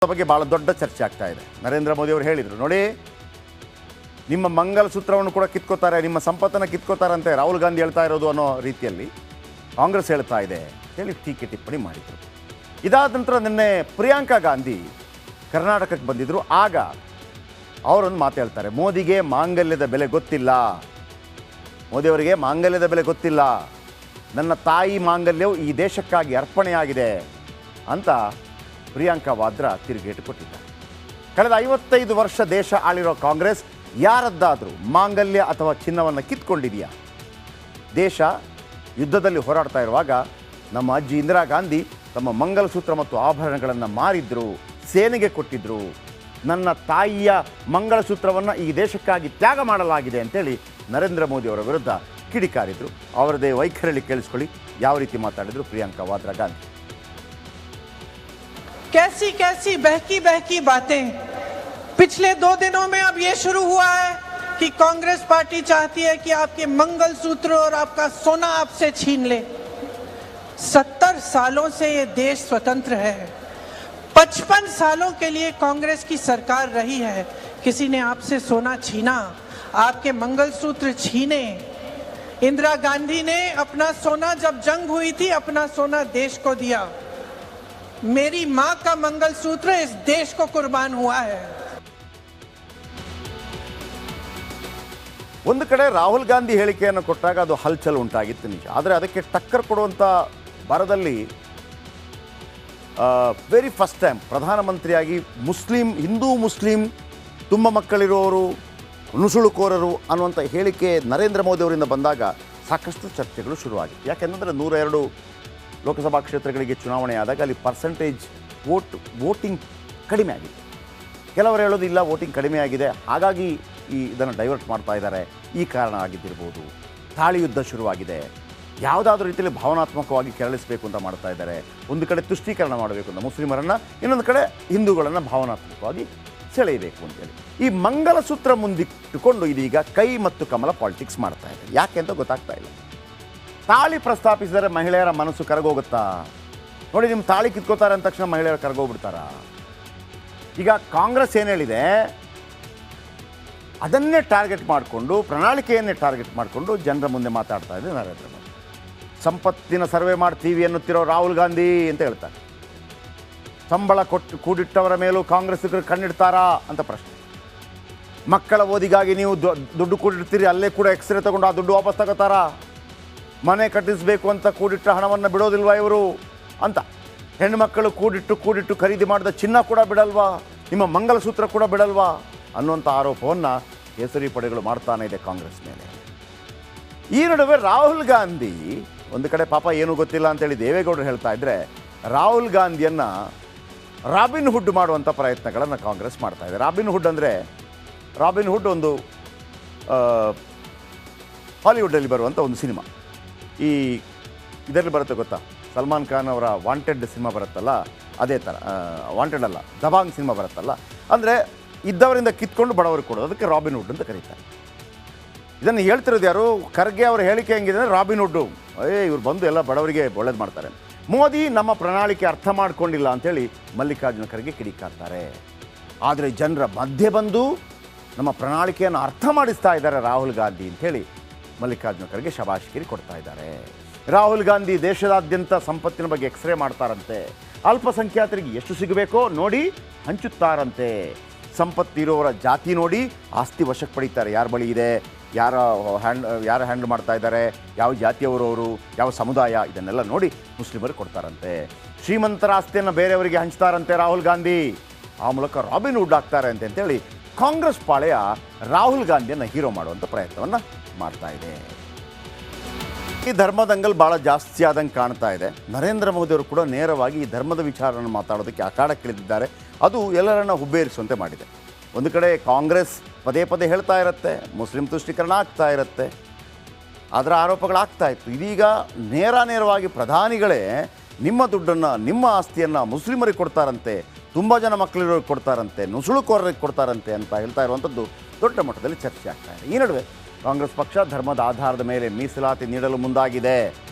ಬಗ್ಗೆ ಬಹಳ ದೊಡ್ಡ ಚರ್ಚೆ ಆಗ್ತಾ ಇದೆ. ನರೇಂದ್ರ ಮೋದಿ ಅವರು ಹೇಳಿದರು, ನೋಡಿ ನಿಮ್ಮ ಮಂಗಲಸೂತ್ರವನ್ನು ಕೂಡ ಕಿತ್ಕೋತಾರೆ, ನಿಮ್ಮ ಸಂಪತ್ತನ್ನು ಕಿತ್ಕೋತಾರಂತೆ ರಾಹುಲ್ ಗಾಂಧಿ ಹೇಳ್ತಾ ಇರೋದು ಅನ್ನೋ ರೀತಿಯಲ್ಲಿ ಕಾಂಗ್ರೆಸ್ ಹೇಳ್ತಾ ಇದೆ ಹೇಳಿ ಟೀಕೆ ಟಿಪ್ಪಣಿ ಮಾಡಿದರು. ಇದಾದ ನಂತರ ನಿನ್ನೆ ಪ್ರಿಯಾಂಕಾ ಗಾಂಧಿ ಕರ್ನಾಟಕಕ್ಕೆ ಬಂದಿದ್ದರು. ಆಗ ಅವರೊಂದು ಮಾತು ಹೇಳ್ತಾರೆ, ಮೋದಿಗೆ ಮಾಂಗಲ್ಯದ ಬೆಲೆ ಗೊತ್ತಿಲ್ಲ, ಮೋದಿಯವರಿಗೆ ಮಾಂಗಲ್ಯದ ಬೆಲೆ ಗೊತ್ತಿಲ್ಲ, ನನ್ನ ತಾಯಿ ಮಾಂಗಲ್ಯವು ಈ ದೇಶಕ್ಕಾಗಿ ಅರ್ಪಣೆಯಾಗಿದೆ ಅಂತ ಪ್ರಿಯಾಂಕಾ ವಾದ್ರಾ ತಿರುಗೇಟು ಕೊಟ್ಟಿದ್ದಾರೆ. ಕಳೆದ 55 ವರ್ಷ ದೇಶ ಆಳಿರೋ ಕಾಂಗ್ರೆಸ್ ಯಾರದ್ದಾದರೂ ಮಾಂಗಲ್ಯ ಅಥವಾ ಚಿನ್ನವನ್ನು ಕಿತ್ಕೊಂಡಿದೆಯಾ? ದೇಶ ಯುದ್ಧದಲ್ಲಿ ಹೋರಾಡ್ತಾ ಇರುವಾಗ ನಮ್ಮ ಅಜ್ಜಿ ಇಂದಿರಾ ಗಾಂಧಿ ತಮ್ಮ ಮಂಗಲಸೂತ್ರ ಮತ್ತು ಆಭರಣಗಳನ್ನು ಮಾರಿದ್ರು, ಸೇನೆಗೆ ಕೊಟ್ಟಿದ್ದರು. ನನ್ನ ತಾಯಿಯ ಮಂಗಳಸೂತ್ರವನ್ನು ಈ ದೇಶಕ್ಕಾಗಿ ತ್ಯಾಗ ಮಾಡಲಾಗಿದೆ ಅಂತೇಳಿ ನರೇಂದ್ರ ಮೋದಿ ಅವರ ವಿರುದ್ಧ ಕಿಡಿಕಾರಿದ್ರು. ಅವರದೇ ವೈಖರಿಯಲ್ಲಿ ಕೇಳಿಸ್ಕೊಳ್ಳಿ ಯಾವ ರೀತಿ ಮಾತಾಡಿದ್ರು ಪ್ರಿಯಾಂಕಾ ವಾದ್ರಾ ಗಾಂಧಿ. कैसी कैसी बहकी बहकी बातें पिछले 2 दिनों में अब ये शुरू हुआ है कि कांग्रेस पार्टी चाहती है कि आपके मंगलसूत्र और आपका सोना आपसे छीन ले। 70 सालों से ये देश स्वतंत्र है, 55 सालों के लिए कांग्रेस की सरकार रही है, किसी ने आपसे सोना छीना, आपके मंगलसूत्र छीने? इंदिरा गांधी ने अपना सोना, जब जंग हुई थी, अपना सोना देश को दिया। मेरी मां का मंगलसूत्र इस देश को कुर्बान हुआ है। ಒಂದು ಕಡೆ ರಾಹುಲ್ ಗಾಂಧಿ ಹೇಳಿಕೆಯನ್ನು ಕೊಟ್ಟಾಗ ಅದು ಹಲ್ಚಲ್ ಉಂಟಾಗಿತ್ತು ನಿಜ. ಆದರೆ ಅದಕ್ಕೆ ಟಕ್ಕರ್ ಕೊಡುವಂಥ ಭರದಲ್ಲಿ ವೆರಿ ಫಸ್ಟ್ ಟೈಮ್ ಪ್ರಧಾನಮಂತ್ರಿಯಾಗಿ ಹಿಂದೂ ಮುಸ್ಲಿಂ ತುಂಬ ಮಕ್ಕಳಿರುವವರು ನುಸುಳುಕೋರರು ಅನ್ನುವಂಥ ಹೇಳಿಕೆ ನರೇಂದ್ರ ಮೋದಿ ಅವರಿಂದ ಬಂದಾಗ ಸಾಕಷ್ಟು ಚರ್ಚೆಗಳು ಶುರುವಾಗಿತ್ತು. ಯಾಕೆಂದರೆ 102 ಲೋಕಸಭಾ ಕ್ಷೇತ್ರಗಳಿಗೆ ಚುನಾವಣೆ ಆದಾಗ ಅಲ್ಲಿ ಪರ್ಸೆಂಟೇಜ್ ವೋಟಿಂಗ್ ಕಡಿಮೆ ಆಗಿತ್ತು. ಕೆಲವರು ಹೇಳೋದು ಇಲ್ಲ, ವೋಟಿಂಗ್ ಕಡಿಮೆ ಆಗಿದೆ, ಹಾಗಾಗಿ ಇದನ್ನು ಡೈವರ್ಟ್ ಮಾಡ್ತಾ ಇದ್ದಾರೆ, ಈ ಕಾರಣ ಆಗಿದ್ದಿರ್ಬೋದು. ತಾಳಿ ಯುದ್ಧ ಶುರುವಾಗಿದೆ, ಯಾವುದಾದ್ರೂ ರೀತಿಯಲ್ಲಿ ಭಾವನಾತ್ಮಕವಾಗಿ ಕೆರಳಿಸಬೇಕು ಅಂತ ಮಾಡ್ತಾ ಇದ್ದಾರೆ. ಒಂದು ಕಡೆ ತುಷ್ಟೀಕರಣ ಮಾಡಬೇಕು ಅಂತ ಮುಸ್ಲಿಮರನ್ನು, ಇನ್ನೊಂದು ಕಡೆ ಹಿಂದೂಗಳನ್ನು ಭಾವನಾತ್ಮಕವಾಗಿ ಸೆಳೆಯಬೇಕು ಅಂತೇಳಿ ಈ ಮಂಗಲಸೂತ್ರ ಮುಂದಿಟ್ಟುಕೊಂಡು ಇದೀಗ ಕೈ ಮತ್ತು ಕಮಲ ಪಾಲಿಟಿಕ್ಸ್ ಮಾಡ್ತಾ ಇದೆ. ಯಾಕೆ ಅಂತ ಗೊತ್ತಾಗ್ತಾ ಇಲ್ಲ. ತಾಳಿ ಪ್ರಸ್ತಾಪಿಸಿದರೆ ಮಹಿಳೆಯರ ಮನಸ್ಸು ಕರಗೋಗುತ್ತಾ? ನೋಡಿ, ನಿಮ್ಮ ತಾಳಿ ಕಿತ್ಕೋತಾರೆ ಅಂದ ತಕ್ಷಣ ಮಹಿಳೆಯರು ಕರಗೋಗ್ಬಿಡ್ತಾರಾ? ಈಗ ಕಾಂಗ್ರೆಸ್ ಏನು ಹೇಳಿದೆ ಅದನ್ನೇ ಟಾರ್ಗೆಟ್ ಮಾಡಿಕೊಂಡು, ಪ್ರಣಾಳಿಕೆಯನ್ನೇ ಟಾರ್ಗೆಟ್ ಮಾಡಿಕೊಂಡು ಜನರ ಮುಂದೆ ಮಾತಾಡ್ತಾ ಇದೆ ನರೇಂದ್ರ ಮೋದಿ. ಸಂಪತ್ತಿನ ಸರ್ವೆ ಮಾಡ್ತೀವಿ ಅನ್ನುತ್ತಿರೋ ರಾಹುಲ್ ಗಾಂಧಿ ಅಂತ ಹೇಳ್ತಾರೆ. ಸಂಬಳ ಕೊಟ್ಟು ಕೂಡಿಟ್ಟವರ ಮೇಲೂ ಕಾಂಗ್ರೆಸ್ಸಿಗರು ಕಣ್ಣಿಡ್ತಾರಾ ಅಂತ ಪ್ರಶ್ನೆ. ಮಕ್ಕಳ ಓದಿಗಾಗಿ ನೀವು ದುಡ್ಡು ಕೂಡಿಡ್ತೀರಿ, ಅಲ್ಲೇ ಕೂಡ ಎಕ್ಸ್ರೇ ತಗೊಂಡು ಆ ದುಡ್ಡು ವಾಪಸ್ ತಗೋತಾರಾ? ಮನೆ ಕಟ್ಟಿಸಬೇಕು ಅಂತ ಕೂಡಿಟ್ಟ ಹಣವನ್ನು ಬಿಡೋದಿಲ್ವಾ ಇವರು ಅಂತ. ಹೆಣ್ಣುಮಕ್ಕಳು ಕೂಡಿಟ್ಟು ಖರೀದಿ ಮಾಡಿದ ಚಿನ್ನ ಕೂಡ ಬಿಡಲ್ವಾ? ನಿಮ್ಮ ಮಂಗಲಸೂತ್ರ ಕೂಡ ಬಿಡಲ್ವಾ ಅನ್ನುವಂಥ ಆರೋಪವನ್ನು ಕೇಸರಿ ಪಡೆಗಳು ಮಾಡ್ತಾನೆ ಇದೆ ಕಾಂಗ್ರೆಸ್ ಮೇಲೆ. ಈ ನಡುವೆ ರಾಹುಲ್ ಗಾಂಧಿ ಒಂದು ಕಡೆ ಪಾಪ ಏನೂ ಗೊತ್ತಿಲ್ಲ ಅಂತೇಳಿ ದೇವೇಗೌಡರು ಹೇಳ್ತಾ ಇದ್ದರೆ, ರಾಹುಲ್ ಗಾಂಧಿಯನ್ನು ರಾಬಿನ್ ಹುಡ್ ಮಾಡುವಂಥ ಪ್ರಯತ್ನಗಳನ್ನು ಕಾಂಗ್ರೆಸ್ ಮಾಡ್ತಾ ಇದೆ. ರಾಬಿನ್ ಹುಡ್ ಒಂದು ಹಾಲಿವುಡ್ಡಲ್ಲಿ ಬರುವಂಥ ಒಂದು ಸಿನಿಮಾ. ಇದರಲ್ಲಿ ಬರುತ್ತೆ ಗೊತ್ತಾ, ಸಲ್ಮಾನ್ ಖಾನ್ ಅವರ ವಾಂಟೆಡ್ ಸಿನಿಮಾ ಬರುತ್ತಲ್ಲ, ಅದೇ ಥರ. ವಾಂಟೆಡ್ ಅಲ್ಲ, ದಬಾಂಗ್ ಸಿನಿಮಾ ಬರುತ್ತಲ್ಲ, ಅಂದರೆ ಇದ್ದವರಿಂದ ಕಿತ್ಕೊಂಡು ಬಡವರಿಗೆ ಕೊಡೋದು, ಅದಕ್ಕೆ ರಾಬಿನ್ ಹುಡ್ ಅಂತ ಕರೀತಾರೆ. ಇದನ್ನು ಹೇಳ್ತಿರೋದು ಯಾರು? ಖರ್ಗೆ ಅವರ ಹೇಳಿಕೆ ಹೆಂಗಿದೆ ಅಂದರೆ ರಾಬಿನ್ ಹುಡ್ಡು, ಇವ್ರು ಬಂದು ಎಲ್ಲ ಬಡವರಿಗೆ ಒಳ್ಳೇದು ಮಾಡ್ತಾರೆ. ಮೋದಿ ನಮ್ಮ ಪ್ರಣಾಳಿಕೆ ಅರ್ಥ ಮಾಡ್ಕೊಂಡಿಲ್ಲ ಅಂಥೇಳಿ ಮಲ್ಲಿಕಾರ್ಜುನ ಖರ್ಗೆ ಕಿಡಿಕಾರ್ತಾರೆ. ಆದರೆ ಜನರ ಮಧ್ಯೆ ಬಂದು ನಮ್ಮ ಪ್ರಣಾಳಿಕೆಯನ್ನು ಅರ್ಥ ಮಾಡಿಸ್ತಾ ಇದ್ದಾರೆ ರಾಹುಲ್ ಗಾಂಧಿ ಅಂಥೇಳಿ ಮಲ್ಲಿಕಾರ್ಜುನ ಖರ್ಗೆ ಶಬಾಷ್ಗಿರಿ ಕೊಡ್ತಾ ಇದ್ದಾರೆ. ರಾಹುಲ್ ಗಾಂಧಿ ದೇಶದಾದ್ಯಂತ ಸಂಪತ್ತಿನ ಬಗ್ಗೆ ಎಕ್ಸ್ರೇ ಮಾಡ್ತಾರಂತೆ. ಅಲ್ಪಸಂಖ್ಯಾತರಿಗೆ ಎಷ್ಟು ಸಿಗಬೇಕೋ ನೋಡಿ ಹಂಚುತ್ತಾರಂತೆ. ಸಂಪತ್ತಿರೋರ ಜಾತಿ ನೋಡಿ ಆಸ್ತಿ ವಶಕ್ಕೆ ಪಡೀತಾರೆ. ಯಾರ ಬಳಿ ಇದೆ, ಯಾರು ಹ್ಯಾಂಡಲ್ ಮಾಡ್ತಾ ಇದ್ದಾರೆ, ಯಾವ ಜಾತಿಯವರು ಅವರು, ಯಾವ ಸಮುದಾಯ, ಇದನ್ನೆಲ್ಲ ನೋಡಿ ಮುಸ್ಲಿಮರಿಗೆ ಕೊಡ್ತಾರಂತೆ. ಶ್ರೀಮಂತರ ಆಸ್ತಿಯನ್ನು ಬೇರೆಯವರಿಗೆ ಹಂಚ್ತಾರಂತೆ ರಾಹುಲ್ ಗಾಂಧಿ. ಆ ಮೂಲಕ ರಾಬಿನ್ ಹುಡ್ ಆಗ್ತಾರೆ ಅಂತೇಳಿ ಕಾಂಗ್ರೆಸ್ ಪಾಳೆಯ ರಾಹುಲ್ ಗಾಂಧಿಯನ್ನು ಹೀರೋ ಮಾಡುವಂಥ ಪ್ರಯತ್ನವನ್ನು ಮಾಡ್ತಾ ಇದೆ. ಈ ಧರ್ಮದಂಗಲ್ ಭಾಳ ಜಾಸ್ತಿ ಆದಂಗೆ ಕಾಣ್ತಾ ಇದೆ. ನರೇಂದ್ರ ಮೋದಿಯವರು ಕೂಡ ನೇರವಾಗಿ ಈ ಧರ್ಮದ ವಿಚಾರವನ್ನು ಮಾತಾಡೋದಕ್ಕೆ ಅಖಾಡಕ್ಕಿಳಿದಿದ್ದಾರೆ. ಅದು ಎಲ್ಲರನ್ನ ಹುಬ್ಬೇರಿಸುವಂತೆ ಮಾಡಿದೆ. ಒಂದು ಕಡೆ ಕಾಂಗ್ರೆಸ್ ಪದೇ ಪದೇ ಹೇಳ್ತಾ ಇರುತ್ತೆ, ಮುಸ್ಲಿಂ ತುಷ್ಟೀಕರಣ ಆಗ್ತಾ ಇರುತ್ತೆ, ಅದರ ಆರೋಪಗಳಾಗ್ತಾ ಇತ್ತು. ಇದೀಗ ನೇರವಾಗಿ ಪ್ರಧಾನಿಗಳೇ ನಿಮ್ಮ ದುಡ್ಡನ್ನು, ನಿಮ್ಮ ಆಸ್ತಿಯನ್ನು ಮುಸ್ಲಿಮರಿಗೆ ಕೊಡ್ತಾರಂತೆ, ತುಂಬ ಜನ ಮಕ್ಕಳಿರೋರಿಗೆ ಕೊಡ್ತಾರಂತೆ, ನುಸುಳುಕೋರರಿಗೆ ಕೊಡ್ತಾರಂತೆ ಅಂತ ಹೇಳ್ತಾ ಇರುವಂಥದ್ದು ದೊಡ್ಡ ಮಟ್ಟದಲ್ಲಿ ಚರ್ಚೆ ಆಗ್ತಾ ಇದೆ. ಈ ನಡುವೆ ಕಾಂಗ್ರೆಸ್ ಪಕ್ಷ ಧರ್ಮದ ಆಧಾರದ ಮೇಲೆ ಮೀಸಲಾತಿ ನೀಡಲು ಮುಂದಾಗಿದೆ.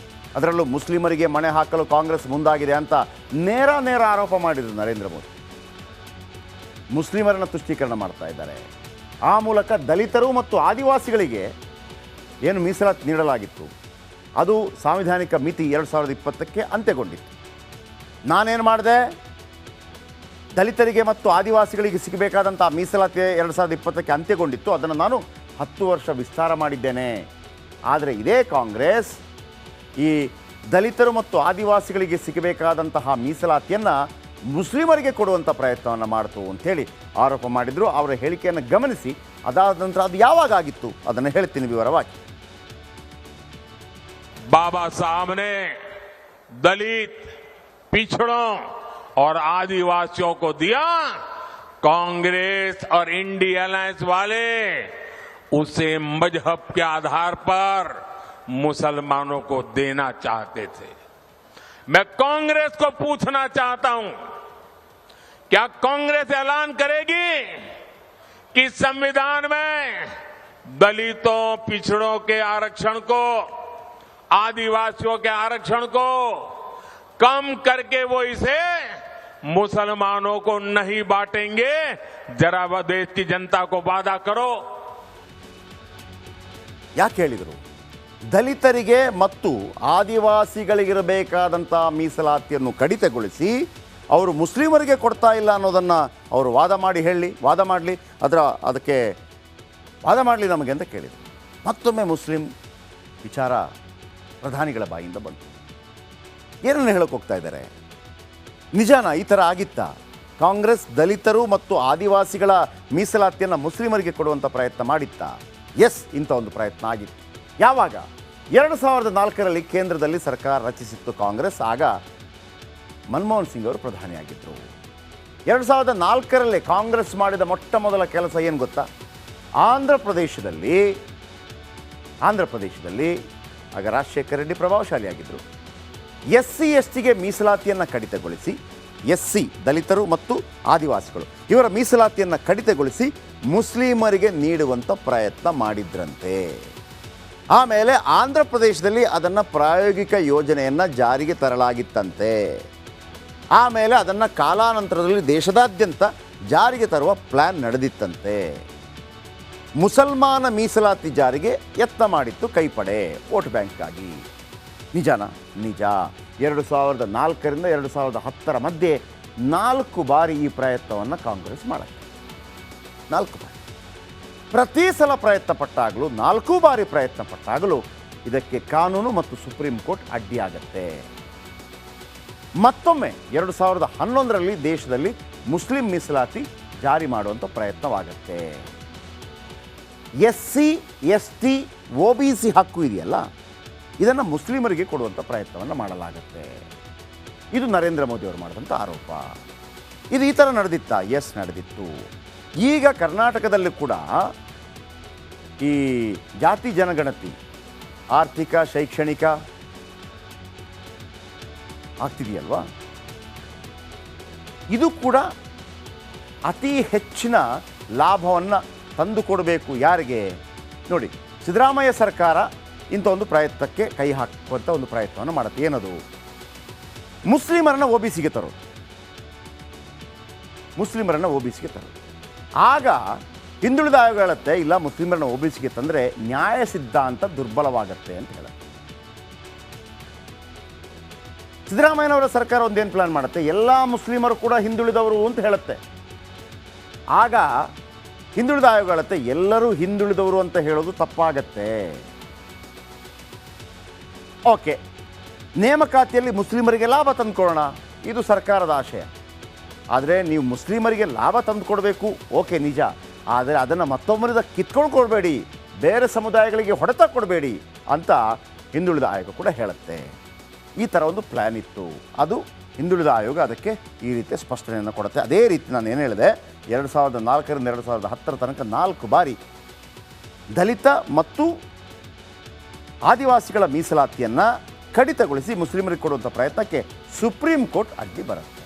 ಅದರಲ್ಲೂ ಮುಸ್ಲಿಮರಿಗೆ ಮಣೆ ಹಾಕಲು ಕಾಂಗ್ರೆಸ್ ಮುಂದಾಗಿದೆ ಅಂತ ನೇರ ಆರೋಪ ಮಾಡಿದರು ನರೇಂದ್ರ ಮೋದಿ. ಮುಸ್ಲಿಮರನ್ನ ತುಷ್ಟೀಕರಣ ಮಾಡ್ತಾ ಇದ್ದಾರೆ. ಆ ಮೂಲಕ ದಲಿತರು ಮತ್ತು ಆದಿವಾಸಿಗಳಿಗೆ ಏನು ಮೀಸಲಾತಿ ನೀಡಲಾಗಿತ್ತು ಅದು ಸಾಂವಿಧಾನಿಕ ಮಿತಿ 2020ಕ್ಕೆ ಅಂತ್ಯಗೊಂಡಿತ್ತು. ನಾನೇನು ಮಾಡಿದೆ, ದಲಿತರಿಗೆ ಮತ್ತು ಆದಿವಾಸಿಗಳಿಗೆ ಸಿಗಬೇಕಾದಂಥ ಮೀಸಲಾತಿ 2020ಕ್ಕೆ ಅಂತ್ಯಗೊಂಡಿತ್ತು, ಅದನ್ನು ನಾನು 10 ವರ್ಷ ವಿಸ್ತಾರ ಮಾಡಿದ್ದೇನೆ. ಆದರೆ ಇದೇ ಕಾಂಗ್ರೆಸ್ ಈ ದಲಿತರು ಮತ್ತು ಆದಿವಾಸಿಗಳಿಗೆ ಸಿಗಬೇಕಾದಂತಹ ಮೀಸಲಾತಿಯನ್ನು ಮುಸ್ಲಿಮರಿಗೆ ಕೊಡುವಂಥ ಪ್ರಯತ್ನವನ್ನು ಮಾಡ್ತು ಅಂಥೇಳಿ ಆರೋಪ ಮಾಡಿದರು. ಅವರ ಹೇಳಿಕೆಯನ್ನು ಗಮನಿಸಿ, ಅದಾದ ನಂತರ ಅದು ಯಾವಾಗ ಆಗಿತ್ತು ಅದನ್ನು ಹೇಳ್ತೀನಿ ವಿವರವಾಗಿ. बाबा साहब ने दलित, पिछड़ों और आदिवासियों को दिया, कांग्रेस और इंडिया अलायंस वाले उसे मजहब के आधार पर मुसलमानों को देना चाहते थे. मैं कांग्रेस को पूछना चाहता हूं, क्या कांग्रेस ऐलान करेगी कि संविधान में दलितों, पिछड़ों के आरक्षण को, आदिवासियों के आरक्षण को कम करके वो इसे मुसलमानों को नहीं बांटेंगे? जरा वह देश की जनता को वादा करो. ಯಾಕೆ ಹೇಳಿದರು? ದಲಿತರಿಗೆ ಮತ್ತು ಆದಿವಾಸಿಗಳಿಗಿರಬೇಕಾದಂಥ ಮೀಸಲಾತಿಯನ್ನು ಕಡಿತಗೊಳಿಸಿ ಅವರು ಮುಸ್ಲಿಮರಿಗೆ ಕೊಡ್ತಾ ಇಲ್ಲ ಅನ್ನೋದನ್ನು ಅವರು ವಾದ ಮಾಡಲಿ, ಅದಕ್ಕೆ ವಾದ ಮಾಡಲಿ ನಮಗೆ ಅಂತ ಕೇಳಿದರು. ಮತ್ತೊಮ್ಮೆ ಮುಸ್ಲಿಂ ವಿಚಾರ ಪ್ರಧಾನಿಗಳ ಬಾಯಿಂದ ಬಂತು. ಏನನ್ನು ಹೇಳೋಕೆ ಹೋಗ್ತಾ ಇದ್ದಾರೆ? ನಿಜಾನ ಈ ಥರ ಆಗಿತ್ತಾ? ಕಾಂಗ್ರೆಸ್ ದಲಿತರು ಮತ್ತು ಆದಿವಾಸಿಗಳ ಮೀಸಲಾತಿಯನ್ನು ಮುಸ್ಲಿಮರಿಗೆ ಕೊಡುವಂಥ ಪ್ರಯತ್ನ ಮಾಡಿತ್ತಾ? ಎಸ್, ಇಂಥ ಒಂದು ಪ್ರಯತ್ನ ಆಗಿತ್ತು. ಯಾವಾಗ? 2004ರಲ್ಲಿ ಕೇಂದ್ರದಲ್ಲಿ ಸರ್ಕಾರ ರಚಿಸಿತ್ತು ಕಾಂಗ್ರೆಸ್. ಆಗ ಮನಮೋಹನ್ ಸಿಂಗ್ ಅವರು ಪ್ರಧಾನಿಯಾಗಿದ್ದರು. 2004ರಲ್ಲಿ ಕಾಂಗ್ರೆಸ್ ಮಾಡಿದ ಮೊಟ್ಟ ಮೊದಲ ಕೆಲಸ ಏನು ಗೊತ್ತಾ? ಆಂಧ್ರ ಪ್ರದೇಶದಲ್ಲಿ ಆಗ ರಾಜಶೇಖರ ರೆಡ್ಡಿ ಪ್ರಭಾವಶಾಲಿಯಾಗಿದ್ದರು. SC/STಗೆ ಮೀಸಲಾತಿಯನ್ನು ಕಡಿತಗೊಳಿಸಿ, SC ದಲಿತರು ಮತ್ತು ಆದಿವಾಸಿಗಳು ಇವರ ಮೀಸಲಾತಿಯನ್ನು ಕಡಿತಗೊಳಿಸಿ ಮುಸ್ಲಿಮರಿಗೆ ನೀಡುವಂಥ ಪ್ರಯತ್ನ ಮಾಡಿದ್ರಂತೆ. ಆಮೇಲೆ ಆಂಧ್ರ ಪ್ರದೇಶದಲ್ಲಿ ಅದನ್ನು ಪ್ರಾಯೋಗಿಕ ಯೋಜನೆಯನ್ನು ಜಾರಿಗೆ ತರಲಾಗಿತ್ತಂತೆ. ಆಮೇಲೆ ಅದನ್ನು ಕಾಲಾನಂತರದಲ್ಲಿ ದೇಶದಾದ್ಯಂತ ಜಾರಿಗೆ ತರುವ ಪ್ಲ್ಯಾನ್ ನಡೆದಿತ್ತಂತೆ. ಮುಸಲ್ಮಾನ ಮೀಸಲಾತಿ ಜಾರಿಗೆ ಯತ್ನ ಮಾಡಿತ್ತು ಕೈಪಡೆ, ವೋಟ್ ಬ್ಯಾಂಕ್ಗಾಗಿ. ನಿಜಾನ? ನಿಜ. 2004ರಿಂದ 2010ರ ಮಧ್ಯೆ 4 ಬಾರಿ ಈ ಪ್ರಯತ್ನವನ್ನು ಕಾಂಗ್ರೆಸ್ ಮಾಡುತ್ತೆ. 4 ಬಾರಿ. ಪ್ರತಿ ಸಲ ಪ್ರಯತ್ನ ಪಟ್ಟಾಗಲೂ, 4 ಬಾರಿ ಪ್ರಯತ್ನ ಪಟ್ಟಾಗಲೂ ಇದಕ್ಕೆ ಕಾನೂನು ಮತ್ತು ಸುಪ್ರೀಂ ಕೋರ್ಟ್ ಅಡ್ಡಿಯಾಗತ್ತೆ. ಮತ್ತೊಮ್ಮೆ 2011ರಲ್ಲಿ ದೇಶದಲ್ಲಿ ಮುಸ್ಲಿಂ ಮೀಸಲಾತಿ ಜಾರಿ ಮಾಡುವಂಥ ಪ್ರಯತ್ನವಾಗತ್ತೆ. SC/ST OBC ಹಕ್ಕು ಇದೆಯಲ್ಲ, ಇದನ್ನು ಮುಸ್ಲಿಮರಿಗೆ ಕೊಡುವಂಥ ಪ್ರಯತ್ನವನ್ನು ಮಾಡಲಾಗುತ್ತೆ. ಇದು ನರೇಂದ್ರ ಮೋದಿ ಅವರು ಮಾಡಿದಂಥ ಆರೋಪ. ಇದು ಈ ಥರ ನಡೆದಿತ್ತಾ? ಎಸ್, ನಡೆದಿತ್ತು. ಈಗ ಕರ್ನಾಟಕದಲ್ಲಿ ಕೂಡ ಈ ಜಾತಿ ಜನಗಣತಿ ಆರ್ಥಿಕ ಶೈಕ್ಷಣಿಕ ಆಗ್ತಿದೆಯಲ್ವಾ, ಇದು ಕೂಡ ಅತಿ ಹೆಚ್ಚಿನ ಲಾಭವನ್ನು ತಂದುಕೊಡಬೇಕು. ಯಾರಿಗೆ? ನೋಡಿ, ಸಿದ್ದರಾಮಯ್ಯ ಸರ್ಕಾರ ಇಂಥ ಒಂದು ಪ್ರಯತ್ನಕ್ಕೆ ಕೈ ಹಾಕುವಂಥ ಒಂದು ಪ್ರಯತ್ನವನ್ನು ಮಾಡುತ್ತೆ. ಏನದು? ಮುಸ್ಲಿಮರನ್ನ OBCಗೆ ತರೋದು. ಆಗ ಹಿಂದುಳಿದ ಆಯೋಗ ಹೇಳುತ್ತೆ, ಇಲ್ಲ, ಮುಸ್ಲಿಮರನ್ನ OBCಗೆ ತಂದರೆ ನ್ಯಾಯ ಸಿದ್ಧಾಂತ ದುರ್ಬಲವಾಗತ್ತೆ ಅಂತ ಹೇಳುತ್ತೆ. ಸಿದ್ದರಾಮಯ್ಯನವರ ಸರ್ಕಾರ ಒಂದೇನು ಪ್ಲಾನ್ ಮಾಡುತ್ತೆ? ಎಲ್ಲ ಮುಸ್ಲಿಮರು ಕೂಡ ಹಿಂದುಳಿದವರು ಅಂತ ಹೇಳುತ್ತೆ. ಆಗ ಹಿಂದುಳಿದ ಆಯೋಗ ಹೇಳುತ್ತೆ, ಎಲ್ಲರೂ ಹಿಂದುಳಿದವರು ಅಂತ ಹೇಳೋದು ತಪ್ಪಾಗತ್ತೆ. ಓಕೆ, ನೇಮಕಾತಿಯಲ್ಲಿ ಮುಸ್ಲಿಮರಿಗೆ ಲಾಭ ತಂದುಕೊಳ್ಳೋಣ, ಇದು ಸರ್ಕಾರದ ಆಶಯ. ಆದರೆ ನೀವು ಮುಸ್ಲಿಮರಿಗೆ ಲಾಭ ತಂದುಕೊಡ್ಬೇಕು, ಓಕೆ ನಿಜ. ಆದರೆ ಅದನ್ನು ಮತ್ತೊಬ್ಬರಿಂದ ಕಿತ್ಕೊಂಡು ಕೊಡಬೇಡಿ, ಬೇರೆ ಸಮುದಾಯಗಳಿಗೆ ಹೊಡೆತ ಕೊಡಬೇಡಿ ಅಂತ ಹಿಂದುಳಿದ ಆಯೋಗ ಕೂಡ ಹೇಳುತ್ತೆ. ಈ ಥರ ಒಂದು ಪ್ಲ್ಯಾನ್ ಇತ್ತು. ಅದು ಹಿಂದುಳಿದ ಆಯೋಗ ಅದಕ್ಕೆ ಈ ರೀತಿಯ ಸ್ಪಷ್ಟನೆಯನ್ನು ಕೊಡುತ್ತೆ. ಅದೇ ರೀತಿ ನಾನು ಏನು ಹೇಳಿದೆ, 2004ರಿಂದ 2010ರ ತನಕ 4 ಬಾರಿ ದಲಿತ ಮತ್ತು ಆದಿವಾಸಿಗಳ ಮೀಸಲಾತಿಯನ್ನು ಕಡಿತಗೊಳಿಸಿ ಮುಸ್ಲಿಮರಿಗೆ ಕೊಡುವಂಥ ಪ್ರಯತ್ನಕ್ಕೆ ಸುಪ್ರೀಂ ಕೋರ್ಟ್ ಅಡ್ಡಿ ಬರುತ್ತೆ.